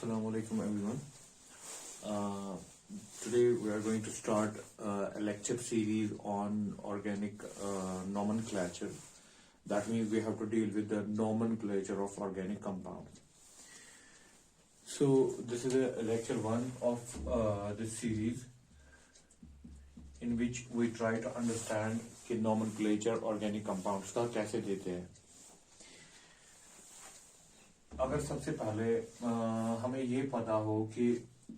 Assalamu alaikum everyone. Today we are going to start a lecture series on organic nomenclature. That means we have to deal with the nomenclature of organic compounds. So this is a lecture one of this series in which we try to understand कि nomenclature organic compounds का कैसे देते हैं. अगर सबसे पहले हमें ये पता हो कि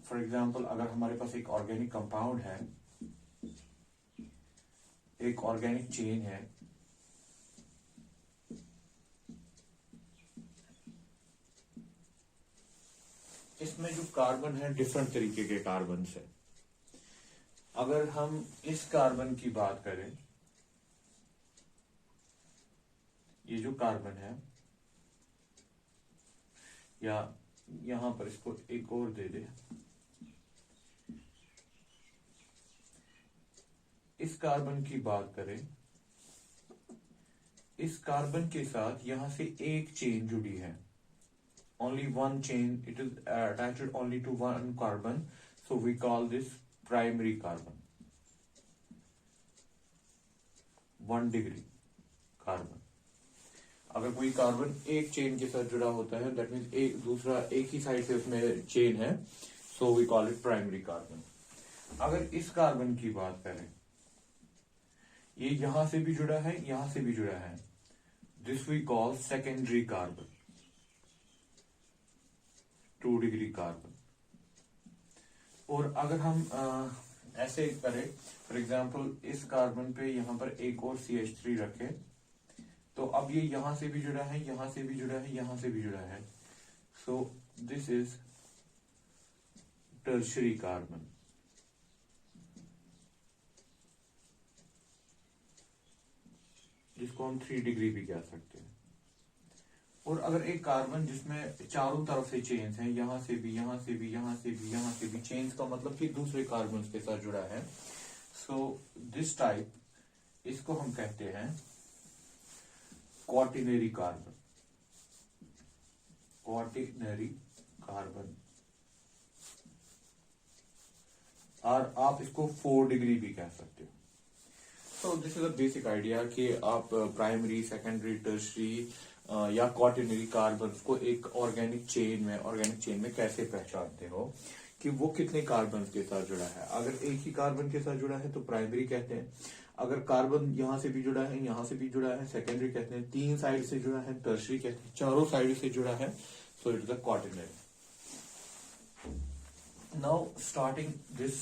फॉर एग्जांपल अगर हमारे पास एक ऑर्गेनिक कंपाउंड है, एक ऑर्गेनिक चेन है, इसमें जो कार्बन है डिफरेंट तरीके के कार्बन से. अगर हम इस कार्बन की बात करें, ये जो कार्बन है, या यहां पर इसको एक और दे दे, इस कार्बन की बात करें, इस कार्बन के साथ यहां से एक चेन जुड़ी है, only one chain, it is attached only to one carbon, so we call this primary carbon, 1 degree carbon. अगर कोई कार्बन एक चेन के साथ जुड़ा होता है, दैट मीन्स एक दूसरा एक ही साइड से उसमें चेन है, so we call it primary carbon. अगर इस कार्बन की बात करें, ये यहां से भी जुड़ा है, यहां से भी जुड़ा है, this we call secondary carbon, 2 degree carbon. और अगर हम ऐसे करें, फॉर एग्जाम्पल इस कार्बन पे यहां पर एक और CH3 रखें, तो अब ये यहां से भी जुड़ा है, यहां से भी जुड़ा है, यहां से भी जुड़ा है, so this is tertiary carbon. जिसको हम 3 डिग्री भी कह सकते हैं. और अगर एक कार्बन जिसमें चारों तरफ से चेन्स हैं, यहां से भी, यहां से भी, यहां से भी, यहां से भी, चेन्स का मतलब कि दूसरे कार्बन के साथ जुड़ा है, सो दिस टाइप, इसको हम कहते हैं क्वाटिनरी कार्बन. क्वाटिनरी कार्बन, और आप इसको 4 डिग्री भी कह सकते हो. तो this is a basic idea कि आप प्राइमरी, सेकेंडरी, टर्शरी या क्वाटिनरी कार्बन को एक ऑर्गेनिक चेन में कैसे पहचानते हो कि वो कितने कार्बन के साथ जुड़ा है. अगर एक ही कार्बन के साथ जुड़ा है तो प्राइमरी कहते हैं. अगर कार्बन यहां से भी जुड़ा है, यहां से भी जुड़ा है, सेकेंडरी कहते हैं. 3 साइड से जुड़ा है, टर्शरी कहते हैं. चारों साइड से जुड़ा है, so it is the quaternary. Now starting this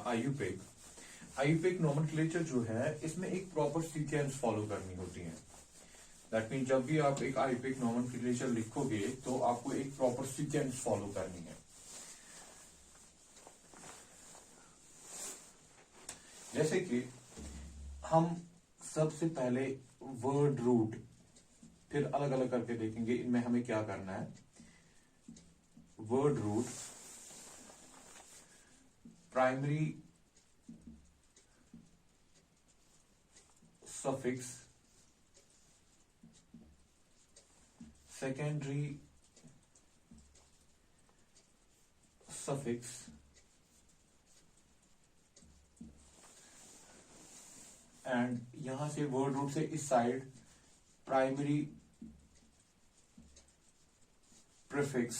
IUPAC nomenclature जो है, इसमें एक प्रॉपर सीक्वेंस फॉलो करनी होती है. दैट मीन जब भी आप एक आईयूपीएक नोमेनक्लेचर लिखोगे तो आपको एक प्रॉपर सीक्वेंस फॉलो करनी है. जैसे कि हम सबसे पहले वर्ड रूट, फिर अलग अलग करके देखेंगे इनमें हमें क्या करना है. Word root, primary suffix, secondary suffix, and यहां से वर्ड रूट से इस साइड प्राइमरी प्रीफिक्स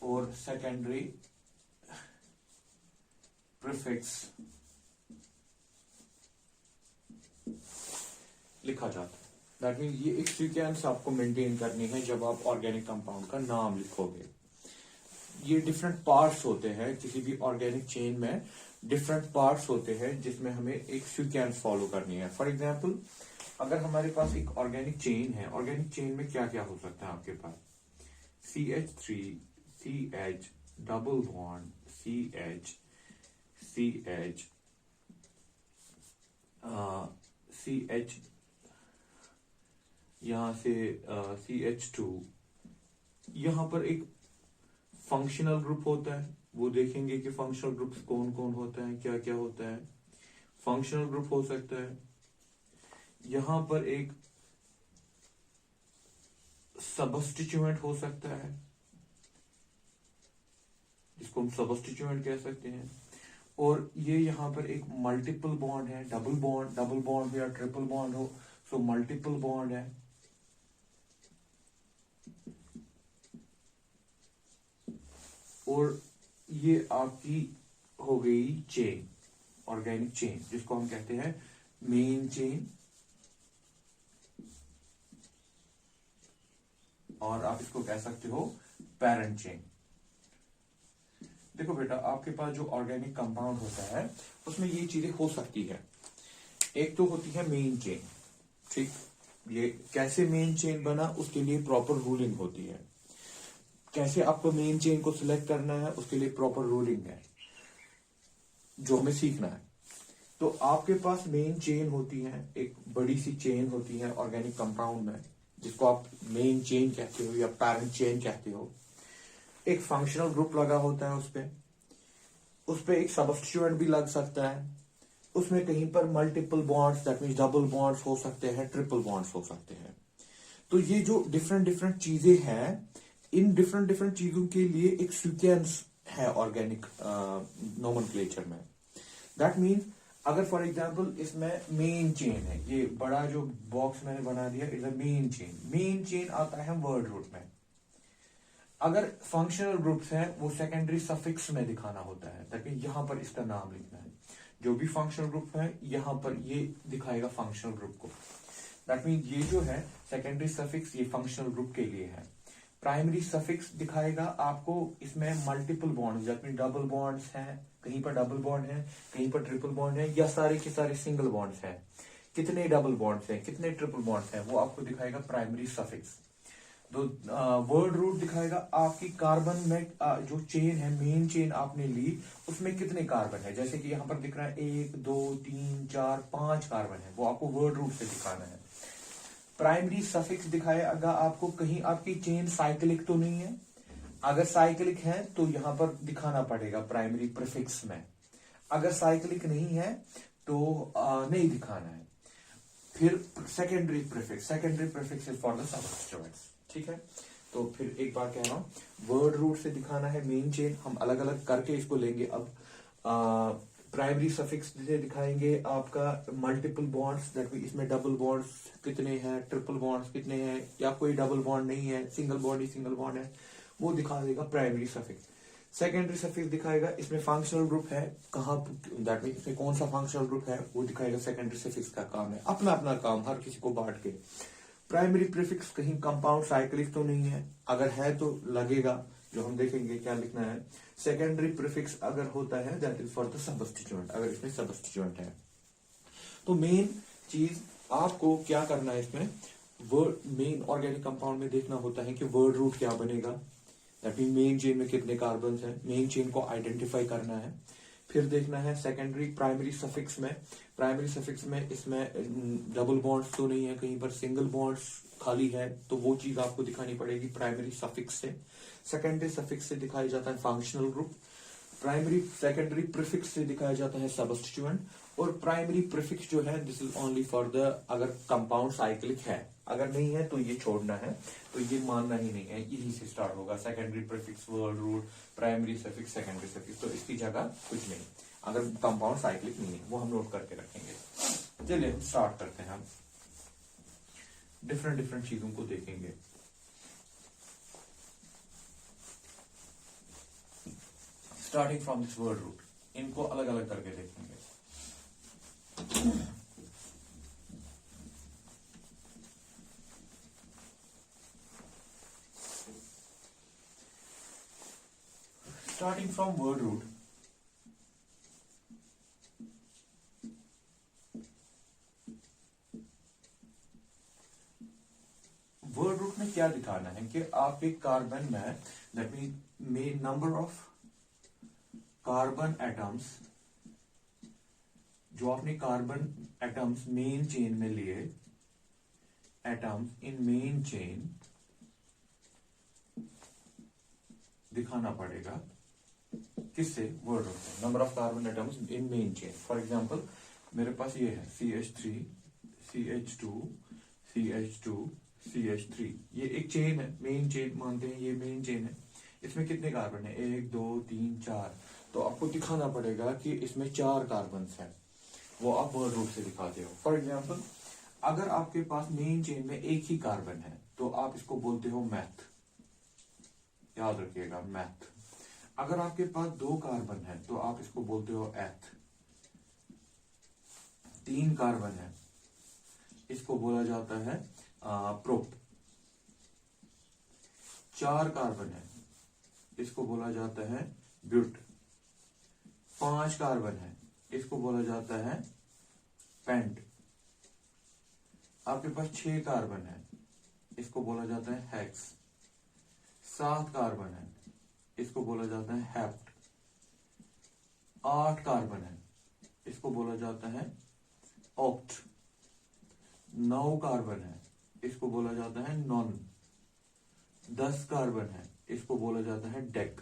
और सेकेंडरी प्रीफिक्स लिखा जाता है. दैट मीन ये एक सीक्वेंस आपको मेंटेन करनी है जब आप ऑर्गेनिक कंपाउंड का नाम लिखोगे. ये डिफरेंट पार्ट्स होते हैं, किसी भी ऑर्गेनिक चेन में डिफरेंट पार्ट्स होते हैं जिसमें हमें एक सीक्वेंस फॉलो करनी है. फॉर एग्जांपल अगर हमारे पास एक ऑर्गेनिक चेन है, ऑर्गेनिक चेन में क्या क्या हो सकता है आपके पास, CH3, CH, double bond, CH, CH, CH, यहां से CH2, यहां पर एक फंक्शनल ग्रुप होता है. वो देखेंगे कि फंक्शनल ग्रुप्स कौन कौन होता है, क्या क्या होता है. फंक्शनल ग्रुप हो सकता है, यहां पर एक सबस्टिट्यूएंट हो सकता है, जिसको हम सबस्टिट्यूएंट कह सकते हैं। और ये यहाँ पर एक मल्टीपल बॉन्ड है, डबल बॉन्ड हो या ट्रिपल बॉन्ड हो, सो मल्टीपल बॉन्ड है। और ये आपकी हो गई चेन, ऑर्गेनिक चेन, जिसको हम कहते हैं मेन चेन, और आप इसको कह सकते हो पैरेंट चेन। देखो बेटा, आपके पास जो ऑर्गेनिक कंपाउंड होता है उसमें ये चीजें हो सकती है। एक तो होती है मेन चेन, ठीक। ये कैसे मेन चेन बना, उसके लिए प्रॉपर रूलिंग होती है। कैसे आपको मेन चेन को सिलेक्ट करना है, उसके लिए प्रॉपर रूलिंग है, जो हमें सीखना है। तो आपके पास मेन चेन होती है, एक बड़ी सी चेन होती है ऑर्गेनिक कंपाउंड में, जिसको आप मेन चेन कहते हो या पैरेंट चेन कहते हो। एक फंक्शनल ग्रुप लगा होता है उस पे एक सबस्टिट्यूएंट भी लग सकता है। उसमें कहीं पर multiple bonds, that means double bonds हो सकते हैं, ट्रिपल बॉन्ड्स हो सकते हैं। तो ये जो डिफरेंट डिफरेंट चीजें हैं, इन डिफरेंट डिफरेंट चीजों के लिए एक सीक्वेंस है ऑर्गेनिक नोमेनक्लेचर में। दैट मीन्स अगर फॉर एग्जांपल इसमें मेन चेन है, ये बड़ा जो बॉक्स मैंने बना दिया, is a main chain. Main chain आता है वर्ड रूट में। अगर फंक्शनल ग्रुप्स हैं, वो सेकेंडरी सफिक्स में दिखाना होता है, ताकि यहां पर इसका नाम लिखना है। जो भी फंक्शनल ग्रुप है, यहां पर ये दिखाएगा फंक्शनल ग्रुप को। दैट मीन ये जो है सेकेंडरी सफिक्स, ये फंक्शनल ग्रुप के लिए है। प्राइमरी सफिक्स दिखाएगा आपको इसमें multiple bond, that mean double bonds हैं, कहीं पर डबल बॉन्ड है, कहीं पर ट्रिपल बॉन्ड है, या सारे के सारे सिंगल बॉन्ड्स हैं। कितने डबल बॉन्ड्स हैं, कितने ट्रिपल बॉन्ड्स हैं, वो आपको दिखाएगा प्राइमरी सफिक्स। तो वर्ड रूट दिखाएगा आपकी कार्बन में जो चेन है, मेन चेन आपने ली, उसमें कितने कार्बन है। जैसे कि यहां पर दिख रहा है 1 2 3 4 5 कार्बन है, वो आपको वर्ड रूट से दिखाना है। प्राइमरी सफिक्स दिखाएगा आपको कहीं आपकी चेन साइक्लिक तो नहीं है। अगर साइक्लिक है तो यहां पर दिखाना पड़ेगा प्राइमरी प्रीफिक्स में। अगर साइक्लिक नहीं है तो नहीं दिखाना है। फिर secondary prefix is for the substituents, ठीक है। तो फिर एक बार कह रहा हूं, वर्ड रूट से दिखाना है मेन चेन, हम अलग अलग करके इसको लेंगे। अब प्राइमरी सफिक्स से दिखाएंगे आपका मल्टीपल बॉन्ड्स, दैट मीन इसमें डबल बॉन्ड्स कितने हैं, ट्रिपल बॉन्ड्स कितने हैं, या कोई डबल बॉन्ड नहीं है, सिंगल बॉन्ड है, वो दिखा देगा प्राइमरी सफिक्स। सेकेंडरी सफिक्स दिखाएगा इसमें फंक्शनल ग्रुप है कहाँ, दैट मीन इसमें कौन सा फंक्शनल ग्रुप है, वो दिखाएगा। सेकेंडरी सफिक्स का काम है, अपना अपना काम, हर किसी को बांट के। प्राइमरी प्रीफिक्स कहीं कंपाउंड साइक्लिक तो नहीं है, अगर है तो लगेगा, जो हम देखेंगे क्या लिखना है। सेकेंडरी प्रीफिक्स अगर होता है, दैट इज फॉर द सबस्टिट्यूएंट, अगर इसमें सबस्टिट्यूएंट है। तो मेन चीज आपको क्या करना है इसमें, वर्ड मेन ऑर्गेनिक कंपाउंड में देखना होता है कि वर्ड रूट क्या बनेगा, दैट मीन मेन चेन में कितने कार्बन है, मेन चेन को आइडेंटिफाई करना है। फिर देखना है सेकेंडरी प्राइमरी सफिक्स में इसमें डबल बॉन्ड्स तो नहीं है, कहीं पर सिंगल बॉन्ड्स खाली है, तो वो चीज आपको दिखानी पड़ेगी प्राइमरी सफिक्स से। सेकेंडरी सफिक्स से दिखाया जाता है फंक्शनल ग्रुप, सेकेंडरी प्रीफिक्स से दिखाया जाता है सबस्टिट्यूएंट, और प्राइमरी प्रीफिक्स जो है this is only for the अगर कंपाउंड साइक्लिक है, अगर नहीं है तो ये छोड़ना है, तो ये मानना ही नहीं है, यही से स्टार्ट होगा। Secondary prefix, word root, primary suffix, secondary suffix, तो इसकी जगह कुछ नहीं अगर कंपाउंड साइक्लिक नहीं है, वो हम नोट करके रखेंगे। चलिए हम स्टार्ट करते हैं, हम डिफरेंट डिफरेंट चीजों को देखेंगे। Starting from this word root, इनको अलग अलग करके देखेंगे। Starting from word root, word root में क्या दिखाना है कि आपके कार्बन में, that mean number of carbon atoms, जो आपने कार्बन एटम्स मेन चेन में लिए, एटम्स इन मेन चेन दिखाना पड़ेगा किससे, वर्ड रूट में। Number of carbon atoms in main chain, for example मेरे पास ये है CH3 CH2 CH2 CH3। ये एक चेन है, मेन चेन मानते हैं, ये मेन चेन है। इसमें कितने कार्बन है? 1 2 3 4। तो आपको दिखाना पड़ेगा कि इसमें 4 कार्बन है, वो आप वर्ड रूट से दिखाते हो। फॉर एग्जाम्पल, अगर आपके पास मेन चेन में एक ही कार्बन है तो आप इसको बोलते हो मैथ, याद रखिएगा मैथ। अगर आपके पास 2 कार्बन है तो आप इसको बोलते हो एथ। 3 कार्बन है, इसको बोला जाता है प्रोप। 4 कार्बन है, इसको बोला जाता है ब्यूट। 5 कार्बन है, इसको बोला जाता है पेंट। आपके पास 6 कार्बन है, इसको बोला जाता है हेक्स। 7 कार्बन है, इसको बोला जाता है हेप्ट। 8 कार्बन है, इसको बोला जाता है ऑक्ट। 9 कार्बन है, इसको बोला जाता है नॉन। 10 कार्बन है, इसको बोला जाता है डेक।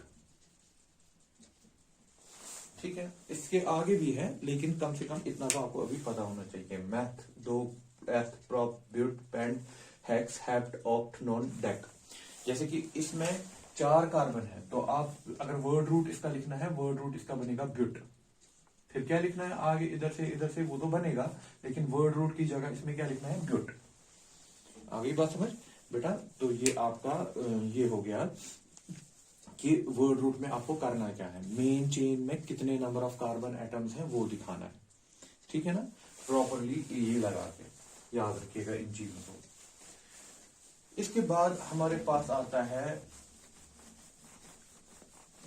ठीक है, इसके आगे भी है, लेकिन कम से कम इतना तो आपको अभी पता होना चाहिए। Meth, 2, eth, prop, but, pent, hex, hept, oct, non, dec. जैसे कि इसमें 4 कार्बन है, तो आप अगर वर्ड रूट इसका लिखना है, वर्ड रूट इसका बनेगा ब्यूट। फिर क्या लिखना है आगे, इधर से वो तो बनेगा, लेकिन वर्ड रूट की जगह इसमें क्या लिखना है? ब्यूट। आ गई बात समझ बेटा? तो ये आपका ये हो गया कि वर्ड रूट में आपको करना क्या है, मेन चेन में कितने नंबर ऑफ कार्बन एटम्स हैं वो दिखाना है। ठीक है ना? प्रॉपरली ये लगा के याद रखिएगा इन चीजों को। इसके बाद हमारे पास आता है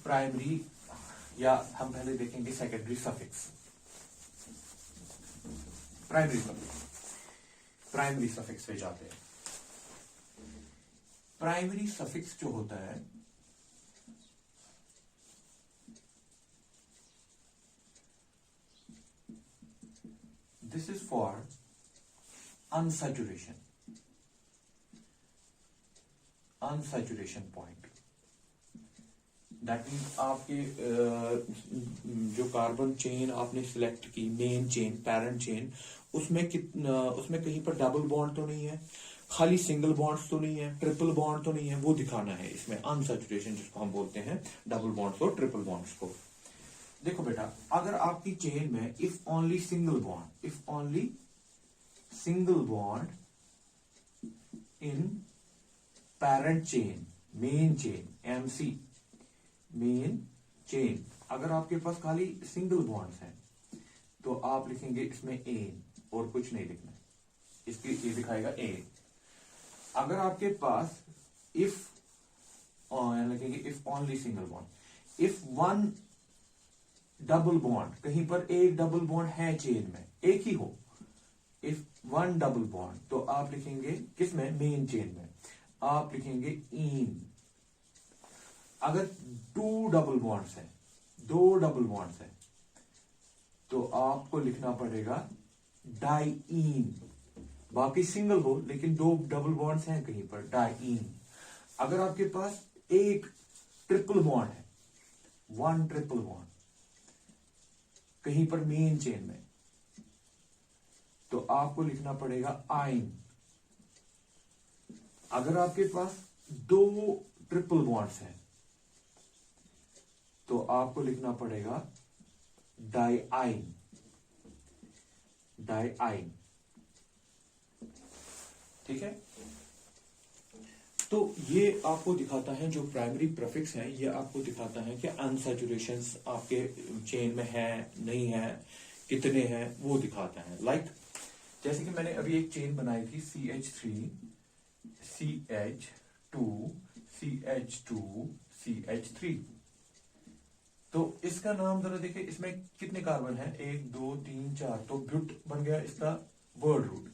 प्राइमरी, या हम पहले देखेंगे सेकेंडरी सफिक्स। प्राइमरी सफिक्स पे जाते हैं। प्राइमरी सफिक्स जो होता है, this is for unsaturation point. That means आपके जो कार्बन चेन आपने सिलेक्ट की, मेन चेन, पैरेंट चेन, उसमें कहीं पर डबल बॉन्ड तो नहीं है, खाली सिंगल बॉन्ड्स तो नहीं है, ट्रिपल बॉन्ड तो नहीं है, वो दिखाना है इसमें अनसैचुरेशन, जिसको हम बोलते हैं डबल बॉन्ड्स और ट्रिपल बॉन्ड्स को। देखो बेटा, अगर आपकी चेन में if only single bond in parent chain, main chain, MC, main chain, अगर आपके पास खाली सिंगल बॉन्ड्स हैं तो आप लिखेंगे इसमें एन, और कुछ नहीं लिखना है, इसकी ये दिखाएगा एन। अगर आपके पास इफ लिखेंगे if only single bond, if one double bond, कहीं पर एक डबल बॉन्ड है चेन में, एक ही हो, इफ वन डबल बॉन्ड, तो आप लिखेंगे किसमें? मेन चेन में, आप लिखेंगे इन। अगर 2 डबल बॉन्ड्स है, 2 डबल बॉन्ड्स है, तो आपको लिखना पड़ेगा डाइईन। बाकी सिंगल हो लेकिन 2 डबल बॉन्ड्स हैं कहीं पर, डाइईन। अगर आपके पास एक ट्रिपल बॉन्ड है, 1 ट्रिपल बॉन्ड कहीं पर मेन चेन में, तो आपको लिखना पड़ेगा आइन। अगर आपके पास 2 ट्रिपल बॉन्ड्स हैं तो आपको लिखना पड़ेगा डाइआइन। ठीक है? तो ये आपको दिखाता है, जो प्राइमरी प्रीफिक्स है ये आपको दिखाता है कि अनसैचुरेशंस आपके चेन में है नहीं है, कितने हैं, वो दिखाता है। लाइक जैसे कि मैंने अभी एक चेन बनाई थी, CH3 CH2 CH2 CH3। तो इसका नाम जरा देखिए, इसमें कितने कार्बन है? 1 2 3 4, तो ब्यूट बन गया इसका वर्ड रूट।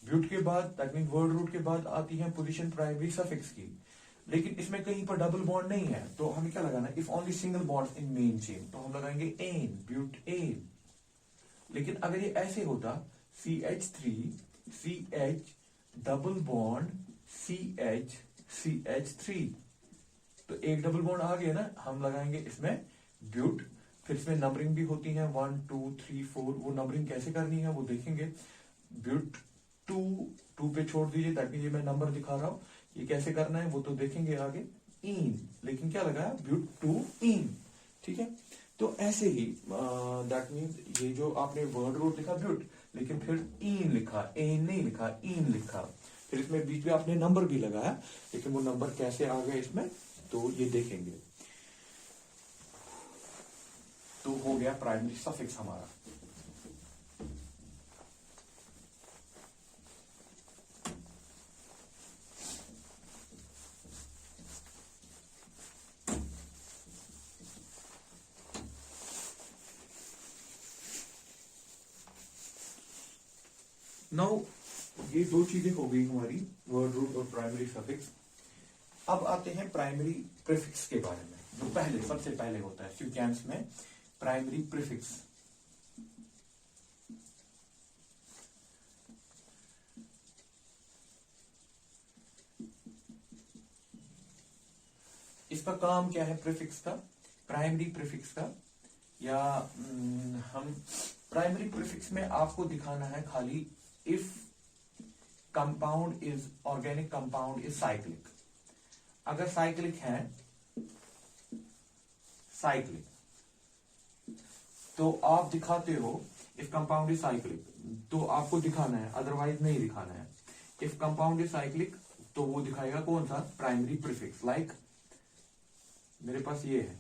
ब्यूट के बाद, दैट मीन वर्ड रूट के बाद आती है पोजीशन प्राइमरी सफिक्स की, लेकिन इसमें कहीं पर डबल बॉन्ड नहीं है, तो हमें क्या लगाना? If only single bond in main chain, तो हम लगाएंगे एन, ब्यूट एन। लेकिन अगर ये ऐसे होता, CH3 CH double bond CH3, तो एक डबल बॉन्ड आ गया ना, हम लगाएंगे इसमें ब्यूट। फिर इसमें नंबरिंग भी होती है 1 2 3 4, वो नंबरिंग कैसे करनी है वो देखेंगे। ब्यूट टू पे छोड़ दीजिए, ताकि ये मैं नंबर दिखा रहा हूं, ये कैसे करना है वो तो देखेंगे आगे। इन, लेकिन क्या लगाया, ब्यूटूइन, ठीक है। तो ऐसे ही दैट मीन्स ये जो आपने वर्ड रूट लिखा ब्यूट, लेकिन फिर इन लिखा, एन नहीं लिखा, इन लिखा, फिर इसमें बीच में आपने नंबर भी लगाया, लेकिन वो नंबर कैसे आ गए इसमें तो ये देखेंगे। तो हो गया प्राइमरी सफिक्स हमारा। नाउ ये दो चीजें हो गई हमारी, वर्ड रूट और प्राइमरी सफिक्स। अब आते हैं प्राइमरी प्रीफिक्स के बारे में, जो पहले सबसे पहले होता है सिक्वेंस में, प्राइमरी प्रीफिक्स। इसका काम क्या है प्रीफिक्स का, प्राइमरी प्रीफिक्स का, या हम प्राइमरी प्रीफिक्स में आपको दिखाना है खाली if compound is, organic compound is cyclic. अगर साइक्लिक है, साइक्लिक, तो आप दिखाते हो इफ कंपाउंड इज साइक्लिक, तो आपको दिखाना है, अदरवाइज नहीं दिखाना है। इफ कंपाउंड इज साइक्लिक तो वो दिखाएगा कौन सा, प्राइमरी प्रीफिक्स। लाइक मेरे पास ये है,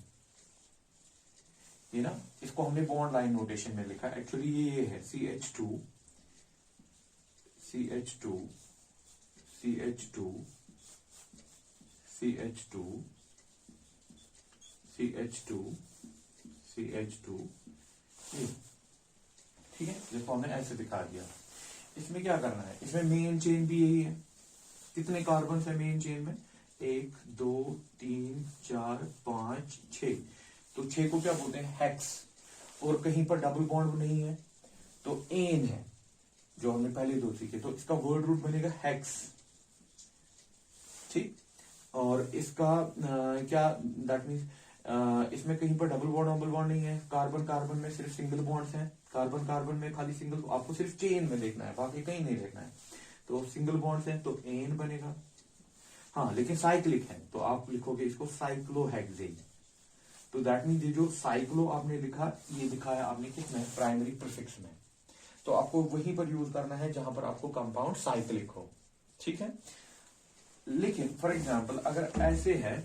ये ना, इसको हमने बॉन्ड लाइन नोटेशन में लिखा, एक्चुअली ये है CH2 CH2 CH2 CH2 CH2 CH2, ठीक है, जिसको हमने ऐसे दिखा दिया। इसमें क्या करना है, इसमें मेन चेन भी यही है। कितने कार्बन है मेन चेन में, 1 2 3 4 5 6, तो 6 को क्या बोलते हैं, हेक्स। और कहीं पर डबल बॉन्ड नहीं है तो एन है, जो हमने पहले दो सीखे, तो इसका वर्ड रूट बनेगा हेक्स, ठीक। और इसका क्या दैट मीन्स, इसमें कहीं पर डबल बॉन्ड नहीं है, कार्बन कार्बन में सिर्फ सिंगल बॉन्ड्स हैं, कार्बन कार्बन में खाली सिंगल, आपको सिर्फ चेन में देखना है, बाकी कहीं नहीं देखना है। तो सिंगल बॉन्ड्स हैं तो एन बनेगा, हाँ, लेकिन साइक्लिक है तो आप लिखोगे इसको साइक्लोहेक्सेन। तो दैट मीन्स ये जो साइक्लो आपने लिखा, ये दिखाया आपने किसमें, प्राइमरी प्रीफिक्स में। तो आपको वहीं पर यूज करना है जहां पर आपको कंपाउंड साइक्लिक हो, ठीक है। लेकिन फॉर एग्जांपल अगर ऐसे है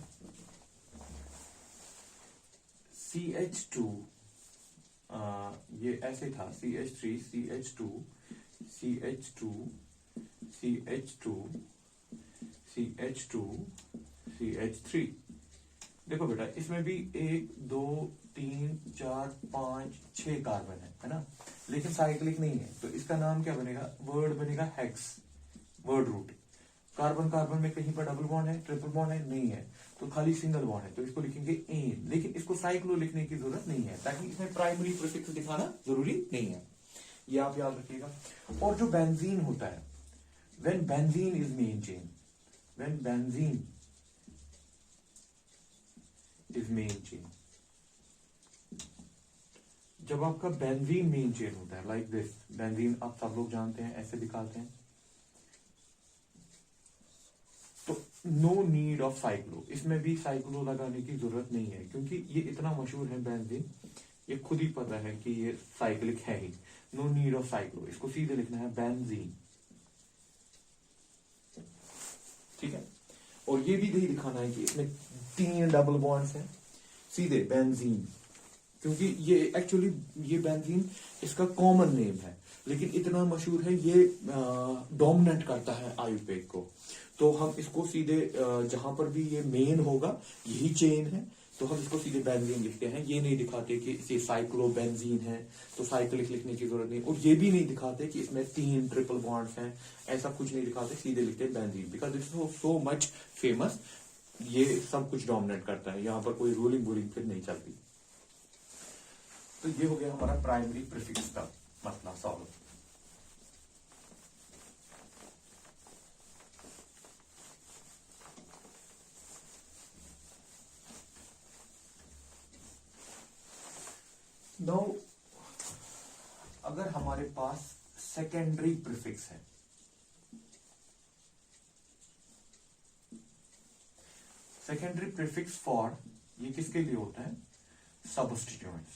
CH2, ये ऐसे था CH3 CH2 CH2 CH2 CH2 CH3, देखो बेटा इसमें भी 1 2 3 4 5 6 कार्बन है ना, लेकिन साइक्लिक नहीं है, तो इसका नाम क्या बनेगा, वर्ड बनेगा hex, word root. Carbon carbon में कहीं पर डबल बॉन्ड है, ट्रिपल बॉन्ड है, नहीं है, तो खाली सिंगल बॉन्ड है, तो इसको लिखेंगे एन। लेकिन इसको साइक्लो लिखने की जरूरत नहीं है, ताकि इसमें प्राइमरी प्रीफिक्स दिखाना जरूरी नहीं है, ये आप याद रखिएगा। और जो बेंजीन होता है, when benzene is main chain, when benzene is main chain, जब आपका बेंजीन मेन चेन होता है, लाइक दिस, बेंजीन आप सब लोग जानते हैं, ऐसे दिखाते हैं, तो नो नीड ऑफ साइक्लो, इसमें भी साइक्लो लगाने की जरूरत नहीं है, क्योंकि ये इतना मशहूर है बेंजीन, ये खुद ही पता है कि ये साइक्लिक है ही, नो नीड ऑफ साइक्लो, इसको सीधे लिखना है बेंजीन, ठीक है। और ये भी नहीं दिखाना है कि इसमें 3 डबल बॉन्ड्स हैं, सीधे बेंजीन, क्योंकि ये एक्चुअली ये बेंजीन इसका कॉमन नेम है, लेकिन इतना मशहूर है, ये डोमिनेट करता है आयुपेक को, तो हम इसको सीधे जहां पर भी ये मेन होगा, यही चेन है, तो हम इसको सीधे बेंजीन लिखते हैं। ये नहीं दिखाते कि इसे साइक्लो बेंजीन है, तो साइक्लिक लिखने की जरूरत नहीं, और ये भी नहीं दिखाते कि इसमें 3 ट्रिपल बॉन्ड्स हैं, ऐसा कुछ नहीं दिखाते, सीधे लिखते हैं benzene, because it's so much famous, ये सब कुछ डोमिनेट करता है, यहाँ पर कोई रूलिंग वूलिंग फिर नहीं चलती। तो ये हो गया हमारा प्राइमरी प्रीफिक्स का मसला सॉल्व। नाउ अगर हमारे पास सेकेंडरी प्रीफिक्स है, सेकेंडरी प्रीफिक्स फॉर ये किसके लिए होता है? सबस्टिट्यूएंट्स।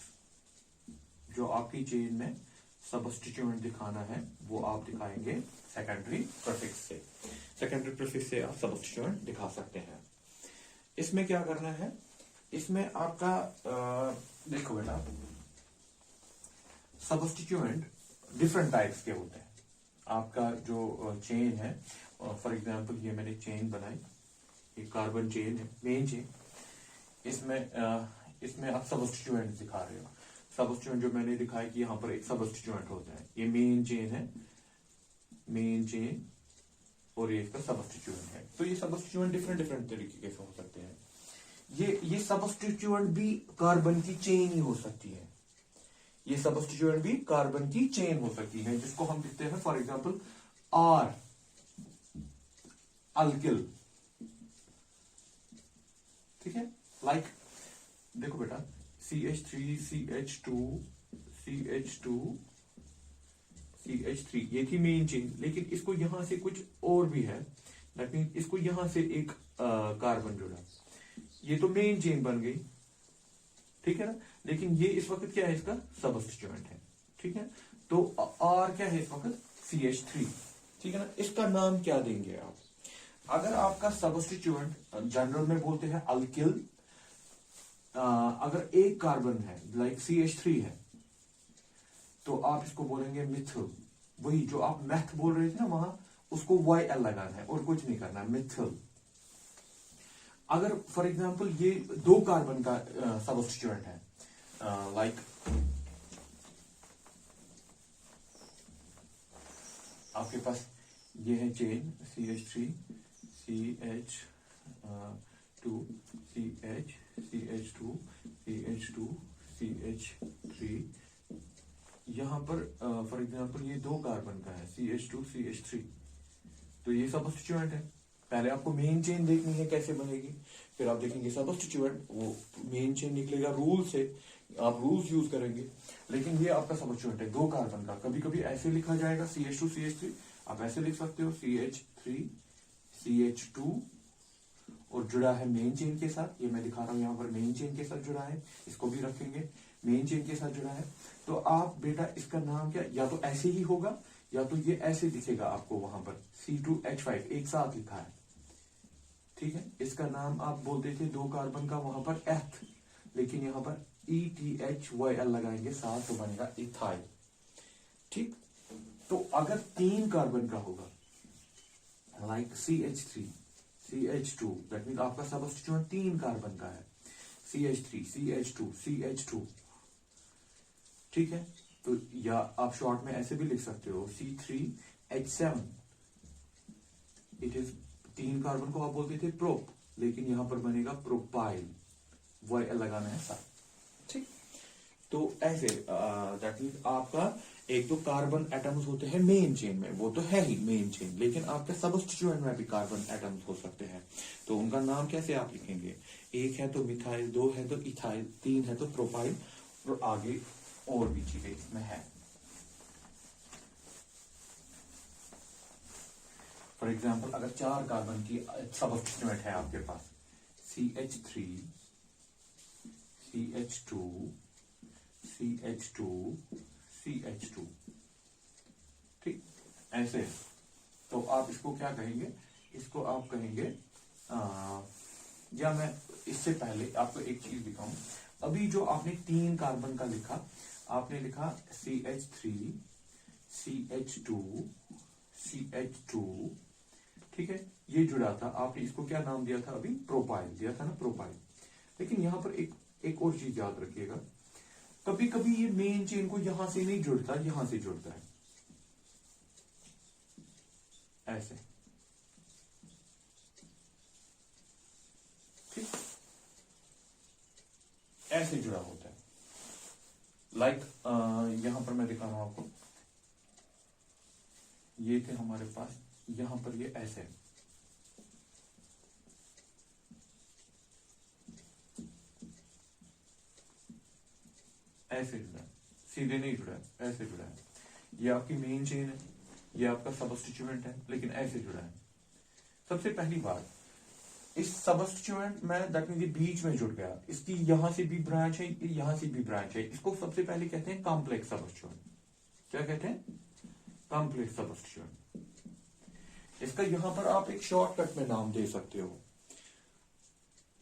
जो आपकी चेन में सबस्टिट्यूएंट दिखाना है वो आप दिखाएंगे सेकेंडरी प्रीफिक्स से। सेकेंडरी प्रीफिक्स से आप सबस्टिट्यूएंट दिखा सकते हैं। इसमें क्या करना है? इसमें आपका देखो बेटा, सबस्टिट्यूएंट डिफरेंट टाइप्स के होते हैं। आपका जो चेन है, फॉर एग्जांपल ये मैंने चेन बनाई, एक कार्बन चेन है, मेन चेन। इसमें आप सबस्टिट्यूएंट दिखा रहे हो। सबस्टिट्यूएंट जो मैंने दिखाया कि यहाँ पर एक सबस्टिट्यूएंट होता है। ये मेन चेन है, मेन चेन, और ये इसका सबस्टिट्यूएंट है। तो ये सबस्टिट्यूएंट डिफरेंट डिफरेंट तरीके से हो सकते हैं। ये सबस्टिट्यूएंट भी कार्बन की चेन ही हो सकती है। ये सबस्टिट्यूएंट भी कार्बन की चेन हो सकती है, जिसको हम लिखते हैं फॉर एग्जांपल आर अल्किल। ठीक है, लाइक देखो बेटा, CH3 CH2 CH2 CH3 ये थी मेन चेन, लेकिन इसको यहां से कुछ और भी है। दैट मीन इसको यहां से एक कार्बन जुड़ा, ये तो मेन चेन बन गई, ठीक है ना। लेकिन ये इस वक्त क्या है? इसका सबस्टिट्यूएंट है, ठीक है। तो आर क्या है इस वक्त? CH3, ठीक है ना। इसका नाम क्या देंगे आप? अगर आपका सबस्टिट्यूएंट जनरल में बोलते हैं अल्किल, अगर एक कार्बन है लाइक CH3 है, तो आप इसको बोलेंगे मिथिल। वही जो आप मैथ बोल रहे थे ना वहां, उसको YL लगाना है और कुछ नहीं करना है, मिथिल। अगर फॉर एग्जांपल ये दो कार्बन का सबस्टिट्यूएंट है, लाइक आपके पास ये है chain CH3 CH2 CH2 CH2 CH3। यहां पर फॉर एग्जांपल ये दो कार्बन का है CH2 CH3, तो ये सबस्टिट्यूएंट है। पहले आपको मेन चेन देखनी है कैसे बनेगी, फिर आप देखेंगे सबस्टिट्यूएंट, वो मेन चेन निकलेगा रूल से, आप रूल्स यूज करेंगे। लेकिन ये आपका सबस्टिट्यूएंट है दो कार्बन का। कभी कभी ऐसे लिखा जाएगा CH2 CH3, आप ऐसे लिख सकते हो CH3 CH2, और जुड़ा है मेन चेन के साथ। ये मैं दिखा रहा हूं यहाँ पर मेन चेन के साथ जुड़ा है, इसको भी रखेंगे मेन चेन के साथ जुड़ा है। तो आप बेटा इसका नाम क्या, या तो ऐसे ही होगा या तो ये ऐसे दिखेगा आपको वहां पर C2H5 एक साथ लिखा है, ठीक है। इसका नाम आप बोलते थे दो कार्बन का वहां पर एथ, लेकिन यहां पर ETHYL लगाएंगे साथ, तो बनेगा इथाइल, ठीक। तो अगर तीन कार्बन का होगा like CH3 CH2, that mean आपका सबस्टिट्यूएंट तीन कार्बन का है, CH3 CH2 CH2, ठीक है। तो या आप शॉर्ट में ऐसे भी लिख सकते हो C3H7। इट इज तीन कार्बन को आप बोलते थे प्रोप, लेकिन यहां पर बनेगा प्रोपाइल, YL लगाना है साथ, ठीक। तो ऐसे दैट मीन आपका एक तो कार्बन एटम्स होते हैं मेन चेन में, वो तो है ही मेन चेन, लेकिन आपके सबस्टिट्यूएंट में भी कार्बन एटम्स हो सकते हैं। तो उनका नाम कैसे आप लिखेंगे? एक है तो मिथाइल, दो है तो इथाइल, तीन है तो प्रोपाइल, और आगे और भी चीजें इसमें है। फॉर एग्जाम्पल अगर चार कार्बन की सबस्टिट्यूएंट है आपके पास, CH3 CH2 CH2 CH2, ठीक, ऐसे। तो आप इसको क्या कहेंगे? इसको आप कहेंगे या मैं इससे पहले आपको एक चीज दिखाऊं। अभी जो आपने तीन कार्बन का लिखा, आपने लिखा CH3 CH2 CH2, ठीक है, ये जुड़ा था। आपने इसको क्या नाम दिया था? अभी प्रोपाइल दिया था ना, प्रोपाइल। लेकिन यहां पर एक और चीज याद रखिएगा, कभी कभी ये मेन चेन को यहां से नहीं जुड़ता, यहां से जुड़ता है ऐसे, ठीक, ऐसे जुड़ा होता है। लाइक यहां पर मैं दिखा रहा हूं आपको, ये थे हमारे पास, यहां पर ये ऐसे है, ऐसे जुड़ा है, सीधे नहीं जुड़ा है, ऐसे जुड़ा है। ये आपकी मेन चेन है, ये आपका सबस्टिट्यूएंट है, लेकिन ऐसे जुड़ा है। सबसे पहली बात, इस सबस्टिट्यूएंट में दैट मीन ये बीच में जुड़ गया, इसकी यहां से भी ब्रांच है, यहां से भी ब्रांच है, इसको सबसे पहले कहते हैं कॉम्प्लेक्स सबस्टिट्यूएंट। क्या कहते हैं? कॉम्प्लेक्स सबस्टिट्यूएंट। इसका यहां पर आप एक शॉर्टकट में नाम दे सकते हो,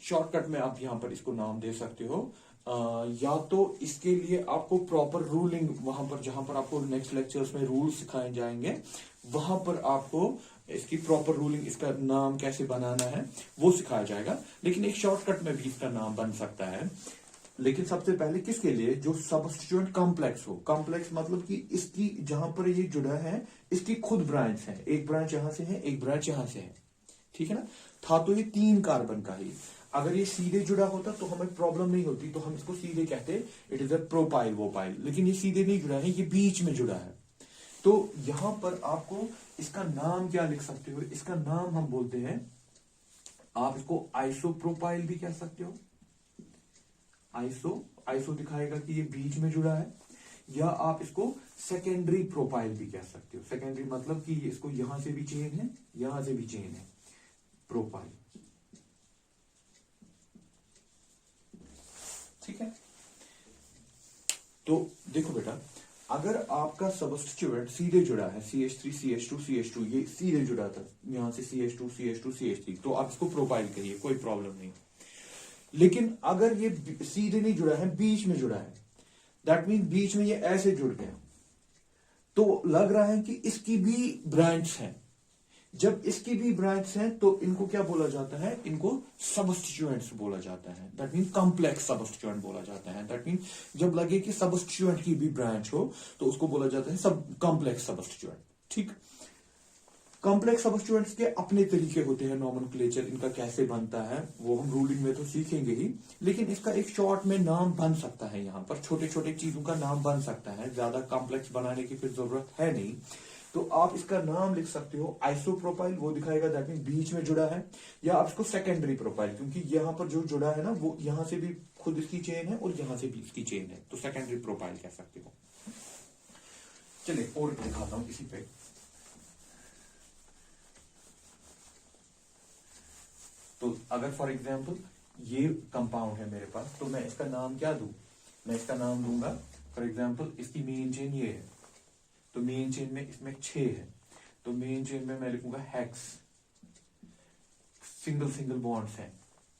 शॉर्टकट में आप यहां पर इसको नाम दे सकते हो। या तो इसके लिए आपको प्रॉपर रूलिंग, वहां पर जहां पर आपको नेक्स्ट लेक्चर्स में रूल सिखाए जाएंगे, वहां पर आपको इसकी प्रॉपर रूलिंग, इसका नाम कैसे बनाना है वो सिखाया जाएगा। लेकिन एक शॉर्टकट में भी इसका नाम बन सकता है। लेकिन सबसे पहले किसके लिए? जो सबस्टिट्यूएंट कॉम्प्लेक्स हो। कॉम्प्लेक्स मतलब कि इसकी जहां पर ये जुड़ा है इसकी खुद ब्रांच है, एक ब्रांच यहां से है, एक ब्रांच यहां से है, ठीक है ना। था तो ये 3 कार्बन का ही, अगर ये सीधे जुड़ा होता तो हमें प्रॉब्लम नहीं होती, तो हम इसको सीधे कहते इट इज अ प्रोपाइल वोपाइल। लेकिन ये सीधे नहीं जुड़ा है, ये बीच में जुड़ा है। तो यहां पर आपको इसका नाम क्या लिख सकते हो? इसका नाम हम बोलते हैं, आप इसको आइसोप्रोपाइल भी कह सकते हो। आइसो दिखाएगा कि ये बीच में जुड़ा है। या आप इसको सेकेंडरी प्रोपाइल भी कह सकते हो। सेकेंडरी मतलब कि इसको यहां से भी चेन है, यहां से भी चेन है, प्रोपाइल, ठीक है। तो देखो बेटा, अगर आपका सबस्टिट्यूएंट सीधे जुड़ा है, CH3 CH2 CH2, ये सीधे जुड़ा था यहां से CH2 CH2 CH3, तो आप इसको प्रोपाइल कहिए, कोई प्रॉब्लम नहीं। लेकिन अगर ये सीधे नहीं जुड़ा है, बीच में जुड़ा है, दैट मीन बीच में ये ऐसे जुड़ गया, तो लग रहा है कि इसकी भी ब्रांच है। जब इसकी भी ब्रांच है तो इनको क्या बोला जाता है? इनको सबस्टिट्यूएंट्स बोला जाता है। दैट मीन कॉम्प्लेक्स सबस्टिट्यूएंट बोला जाता है। दैट मीन जब लगे कि सबस्टिट्यूएंट की भी ब्रांच हो तो उसको बोला जाता है सब कॉम्प्लेक्स सबस्टिट्यूएंट, ठीक। कॉम्प्लेक्स सबस्टिट्यूएंट्स के अपने तरीके होते हैं, नॉमेनक्लेचर इनका कैसे बनता है वो हम रूलिंग में तो सीखेंगे ही, लेकिन इसका एक शॉर्ट में नाम बन सकता है। यहाँ पर छोटे छोटे चीजों का नाम बन सकता है, ज्यादा कॉम्प्लेक्स बनाने की फिर जरूरत है नहीं। तो आप इसका नाम लिख सकते हो आइसोप्रोपाइल, वो दिखाएगा दैट मीन बीच में जुड़ा है। या आप इसको सेकेंडरी प्रोपाइल, क्योंकि यहाँ पर जो जुड़ा है ना वो यहाँ से भी खुद इसकी चेन है और यहाँ से भी इसकी चेन है, तो सेकेंडरी प्रोपाइल कह सकते हो। चलिए और दिखाता हूं इसी पे। तो अगर फॉर एग्जाम्पल ये कंपाउंड है मेरे पास, तो मैं इसका नाम क्या दूं? मैं इसका नाम दूंगा फॉर एग्जाम्पल, इसकी मेन चेन ये है, तो मेन चेन में इसमें 6 है, तो मेन चेन में मैं लिखूंगा हेक्स, सिंगल सिंगल बॉन्ड्स हैं,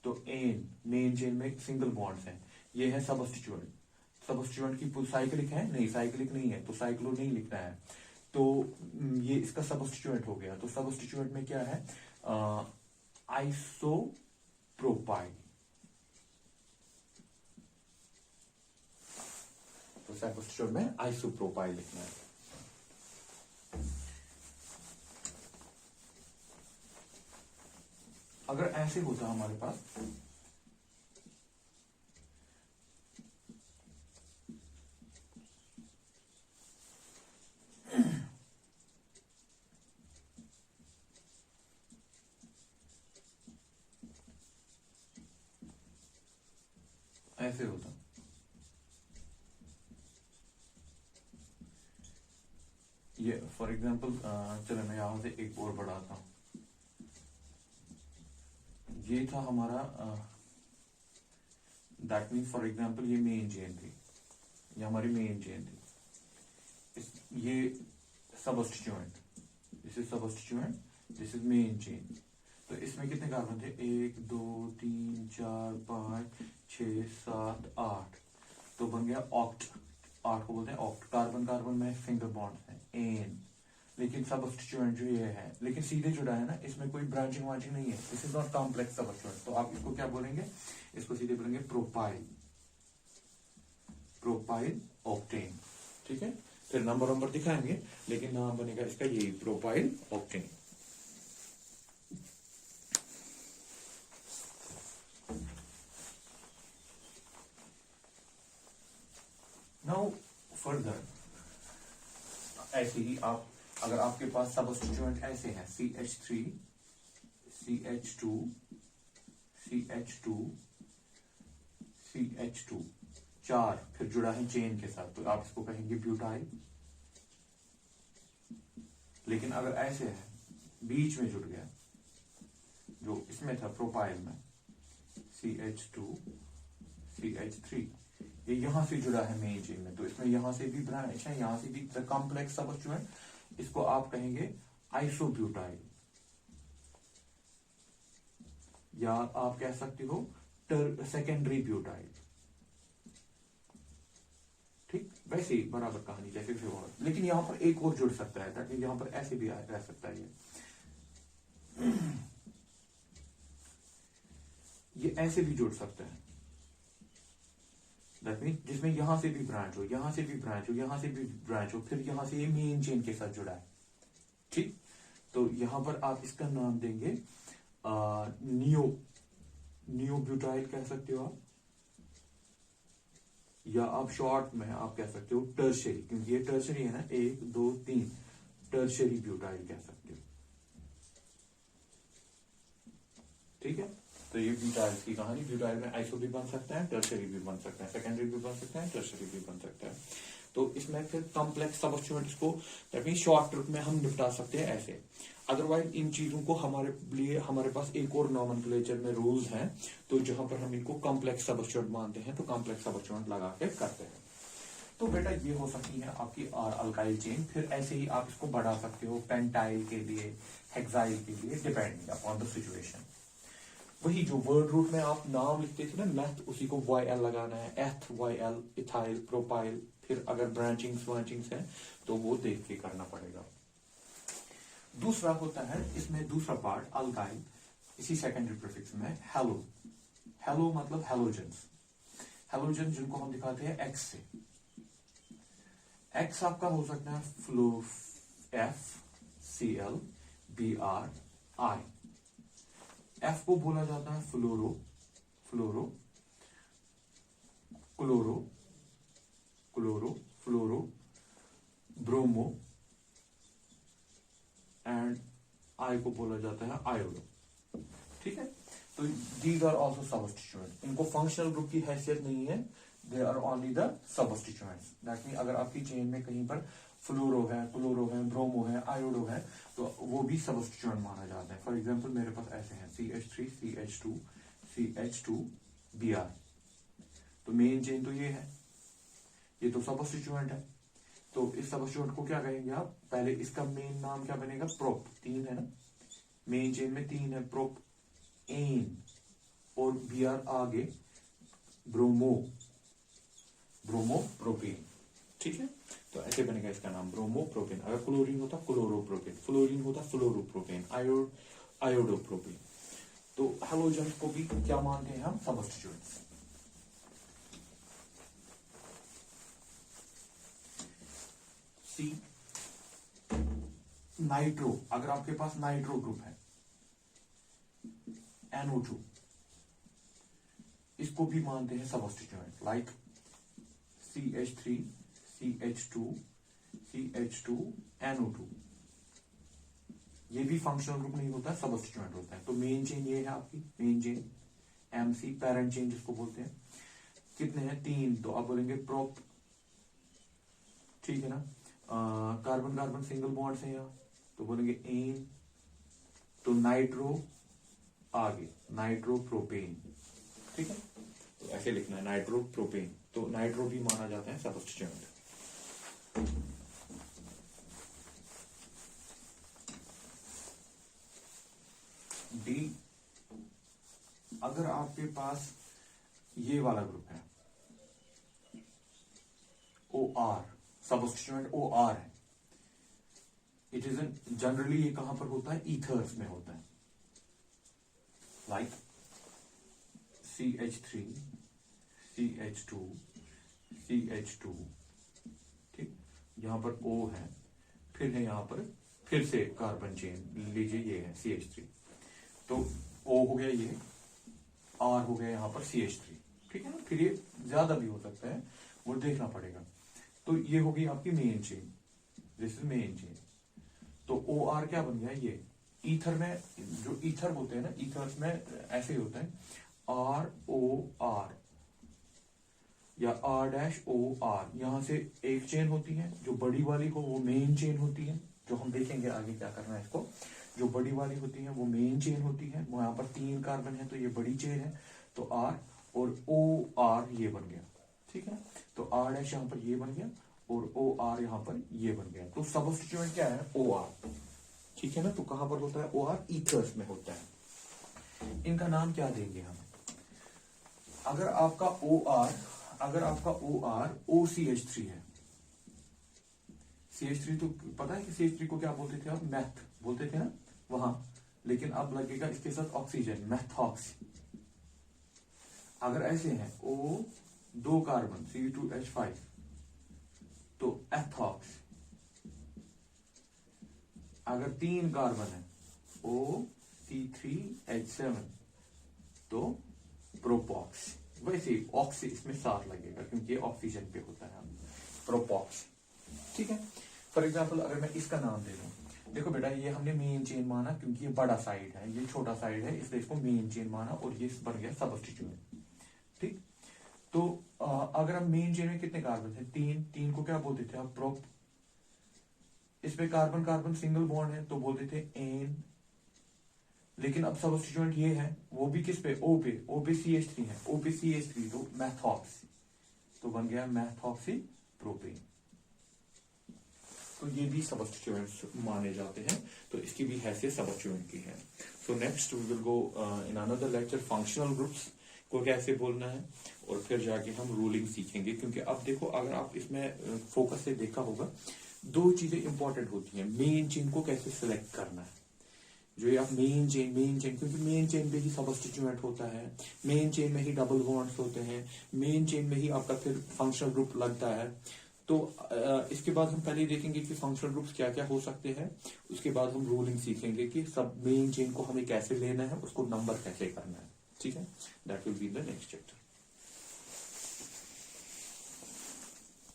तो एन, मेन चेन में सिंगल बॉन्ड्स हैं। ये है सबस्टिट्यूएंट। सबस्टिट्यूएंट की साइक्लिक है? नहीं, साइक्लिक नहीं है, तो साइक्लो नहीं लिखना है। तो ये इसका सबस्टिट्यूएंट हो गया। तो सबस्टिट्यूएंट में क्या है? आइसोप्रोपाइल। तो सबस्टिट्यूएंट में आइसोप्रोपाइल लिखना है। अगर ऐसे होता हमारे पास, ऐसे होता, ये फॉर एग्जांपल, चलो मैं यहां से एक और बढ़ाता हूं। ये था हमारा, दैट मीन फॉर एग्जांपल ये मेन चेन थी, ये हमारी मेन चेन थी। ये substituent, this is substituent, this is main chain. तो इसमें कितने कार्बन थे? 1 2 3 4 5 6 7 8, तो बन गया ऑक्ट। 8 को बोलते हैं ऑक्ट। कार्बन कार्बन में सिंगल बॉन्ड है, एन। लेकिन सबस्टिट्यूएंट जो ये है, लेकिन सीधे जुड़ा है ना, इसमें कोई ब्रांचिंग वांचिंग नहीं है, दिस इज नॉट कॉम्प्लेक्स सबस्टिट्यूएंट। तो आप इसको क्या बोलेंगे? इसको सीधे बोलेंगे प्रोपाइल, प्रोपाइल ऑक्टेन, ठीक है। फिर नंबर दिखाएंगे, लेकिन नाम बनेगा इसका यही, प्रोपाइल ऑक्टेन। नाउ फर्दर ऐसे ही आप, अगर आपके पास सबस्टिट्यूएंट ऐसे हैं, CH3 CH2 CH2 CH2, 4 फिर जुड़ा है चेन के साथ, तो आप इसको कहेंगे ब्यूटाइल। लेकिन अगर ऐसे है, बीच में जुड़ गया, जो इसमें था प्रोपाइल में CH2 CH3, ये यहां से जुड़ा है मेन चेन में, तो इसमें यहां से भी ब्रांच है, यहां से भी कॉम्प्लेक्स सबस्टिट्यूएंट, इसको आप कहेंगे आइसोब्यूटाइल, या आप कह सकते हो सेकेंडरी ब्यूटाइल। ठीक, वैसे ही बराबर कहानी जैसे भी हो, लेकिन यहां पर एक और जुड़ सकता है, ताकि यहां पर ऐसे भी रह सकता है ये ऐसे भी जुड़ सकता है, दैट मीन जिसमें यहां से भी ब्रांच हो, यहां से भी ब्रांच हो, यहां से भी ब्रांच हो, फिर यहां से ये मेन चेन के साथ जुड़ा है। ठीक, तो यहां पर आप इसका नाम देंगे नियो ब्यूटाइल कह सकते हो आप, या आप शॉर्ट में आप कह सकते हो टर्शरी, क्योंकि ये टर्शरी है ना, 1 2 3, टर्शरी ब्यूटाइल कह सकते हो। ठीक है, तो ये ब्यूटाइल की कहानी, ब्यूटाइल में आइसो भी बन सकता है, टर्शरी भी बन सकता है, सेकेंडरी भी बन सकता है, टर्शरी भी बन सकता है। तो इसमें फिर कॉम्प्लेक्स सबस्टिट्यूएंट्स को दैट मीन शॉर्ट ट्रिक में हम निपटा सकते हैं ऐसे। अदरवाइज इन चीजों को हमारे लिए हमारे पास एक और नॉमेनक्लेचर में रूल्स हैं, तो जहां पर हम इनको कॉम्प्लेक्स सबस्टिट्यूएंट मानते हैं, तो कॉम्प्लेक्स सबस्टिट्यूएंट लगा के करते हैं। तो बेटा ये हो सकती है आपकी अल्काइल चेन। फिर ऐसे ही आप इसको बढ़ा सकते हो पेंटाइल के लिए, हेक्साइल के लिए, डिपेंडिंग अपॉन द सिचुएशन। वही जो वर्ड रूट में आप नाम लिखते थे ना मैथ, उसी को YL लगाना है, एथ YL, इथाइल, प्रोपाइल। फिर अगर ब्रांचिंग्स है तो वो देख के करना पड़ेगा। दूसरा होता है इसमें दूसरा पार्ट अल्काइल, इसी सेकेंडरी प्रीफिक्स में हेलो। हेलो मतलब हेलोजेंस, हेलोजन जिनको हम दिखाते हैं एक्स से। एक्स आपका हो सकता है फ्लो FCl Br I। एफ को बोला जाता है fluoro, fluoro, chloro, chloro, fluoro, bromo, and I को बोला जाता है आयोडो। ठीक है, तो दीज आर ऑल्सो सबस्टिट्यूएंट, इनको फंक्शनल ग्रुप की हैसियत नहीं है, they are only the substituents. That mean अगर आपकी चेन में कहीं पर फ्लोरो है, क्लोरो है, ब्रोमो है, आयोडो है, तो वो भी सबस्टिट्यूएंट माना जाता है। फॉर एग्जांपल मेरे पास ऐसे हैं CH3 CH2 CH2 Br, तो मेन चेन तो ये है, ये तो सबस्टिट्यूएंट है। तो इस सबस्टिट्यूएंट को क्या कहेंगे आप, पहले इसका मेन नाम क्या बनेगा, प्रोप, 3 है ना, मेन चेन में 3 है, प्रोप एन, और Br आगे ब्रोमो, ब्रोमो प्रोपेन। ठीक है, तो ऐसे बनेगा इसका नाम ब्रोमो प्रोपेन। अगर क्लोरीन होता क्लोरोप्रोपेन, फ्लोरीन होता फ्लोरोप्रोपेन, आयोडोप्रोपेन। तो हेलोजन को भी क्या मानते हैं हम, सबस्टिट्यूएंट्स। सी नाइट्रो, अगर आपके पास नाइट्रो ग्रुप है NO2, इसको भी मानते हैं सबस्टिट्यूएंट, like CH3 CH2 CH2 NO2। ये भी फंक्शनल ग्रुप नहीं होता, सबस्टिट्यूएंट होता है। तो मेन चेन ये है आपकी, main chain MC, parent chain जिसको बोलते हैं। कितने हैं, 3, तो आप बोलेंगे प्रोप, ठीक है ना। कार्बन कार्बन सिंगल बॉन्ड से यहाँ, तो बोलेंगे एन, तो नाइट्रो आगे नाइट्रो प्रोपेन। ठीक है, तो ऐसे लिखना है नाइट्रो प्रोपेन, तो नाइट्रो भी माना जाता है सबस्टिट्यूएंट। डी, अगर आपके पास ये वाला ग्रुप है OR, सबस्टिट्यूएंट OR है, इट इज जनरली ये कहां पर होता है, ईथर्स में होता है, लाइक CH3 CH2 CH2। ठीक, यहां पर O है, फिर है यहां पर फिर से कार्बन चेन लीजिए, ये है CH3, तो O हो गया, ये R हो गया यहां पर CH3। ठीक है ना, फिर ये ज्यादा भी हो सकता है, वो देखना पड़ेगा। तो ये होगी आपकी main chain, this is main chain. तो OR क्या बन गया, ये ईथर में जो ईथर होते हैं ना, ईथर्स में ऐसे ही होता है ROR या R-OR। यहां से एक चेन होती है, जो बड़ी वाली हो वो मेन चेन होती है, जो हम देखेंगे आगे क्या करना है इसको। जो बड़ी वाली होती है वो मेन चेन होती है, वो यहाँ पर 3 कार्बन है तो ये बड़ी चेन है, तो आर और ओ आर ये बन गया, ठीक है। तो आर डैश यहाँ पर ये बन गया और ओ आर यहाँ पर ये बन गया। तो सबस्टिट्यूएंट क्या है, ओ आर, ठीक है ना। तो कहां पर होता है ओ आर, ईथर्स में होता है। इनका नाम क्या देंगे हम। अगर आपका ओ आर OCH3 है, CH3 तो पता है कि CH3 को क्या बोलते थे आप, मैथ बोलते थे ना वहां, लेकिन अब लगेगा इसके साथ ऑक्सीजन, मैथॉक्सी। अगर ऐसे हैं O 2 कार्बन C2H5 तो एथॉक्स। अगर 3 कार्बन है OC3H7 तो प्रोपॉक्स। वैसे ऑक्सी इसमें साथ लगेगा क्योंकि ये ऑक्सीजन पे होता है, प्रोपॉक्स, ठीक है। फॉर एग्जाम्पल अगर मैं इसका नाम दे दूं, देखो बेटा ये हमने मेन चेन माना क्योंकि ये बड़ा साइड है, ये छोटा साइड है, इसलिए इसको मेन चेन माना और ये बन गया सबस्टिट्यूएंट, ठीक। तो अगर हम मेन चेन में कितने कार्बन थे, 3 को क्या बोलते थे आप, प्रोप। इसमें कार्बन कार्बन सिंगल बॉन्ड है तो बोलते थे एन, लेकिन अब सबस्टिट्यूएंट ये है, वो भी किस पे, ओ पे CH3 है, O पे CH3 तो मैथॉक्सी, तो बन गया मैथॉक्सी प्रोपेन। तो ये भी सबस्टिट्यूएंट्स माने जाते हैं, तो इसकी भी हैसियत सबस्टिट्यूएंट की है। So next we will go in another lecture functional groups को कैसे बोलना है, और फिर जाके हम रूलिंग सीखेंगे। क्योंकि अब देखो अगर आप इसमें फोकस से देखा होगा, 2 चीजें इंपॉर्टेंट होती हैं। मेन चेन को कैसे सिलेक्ट करना है, जो ये आप मेन चेन क्योंकि मेन चेन में ही सबस्टिट्यूएंट होता है, मेन चेन में ही डबल बॉन्ड्स होते हैं, मेन चेन में ही आपका फिर फंक्शनल ग्रुप लगता है। तो इसके बाद हम पहले देखेंगे कि फंक्शनल ग्रुप्स क्या क्या हो सकते हैं, उसके बाद हम रूलिंग सीखेंगे कि सब मेन चेन को हमें कैसे लेना है, उसको नंबर कैसे करना है, ठीक है। That will be the next chapter.